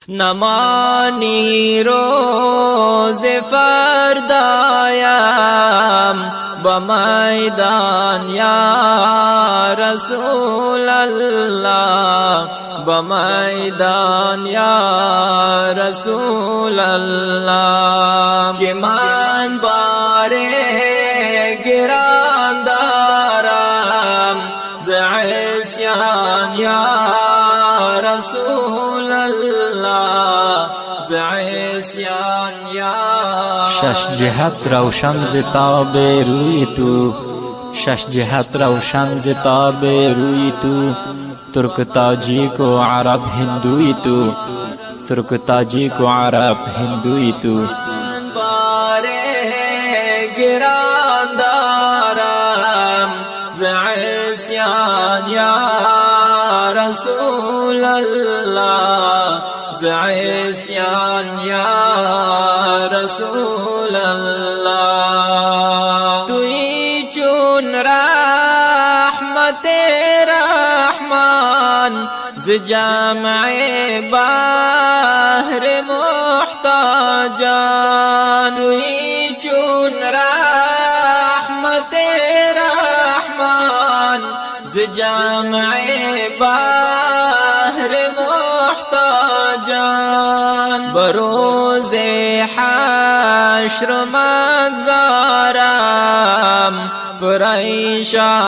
نمانی روز فردایم بمیدان یا رسول الله، بمیدان یا رسول الله. که من باره گران دارم ز عصیان یا رسول الله، ز عصیان یا شش جهت روشن ز تاب روی تو، شش جهت روشن ز تاب روی تو. ترک تاجیک و عرب هندوی تو، ترک تاجیک و عرب هندوی تو. من باره گران دارم ز عصیان یا رسول الله، ز عصیان یا رسول الله. توی چون رحمت رحمان ز جمع بحر محتاجان. توی چون رحمت رحمان ز جمع بحر محتاجان. بروز حشر مگذارم پریشان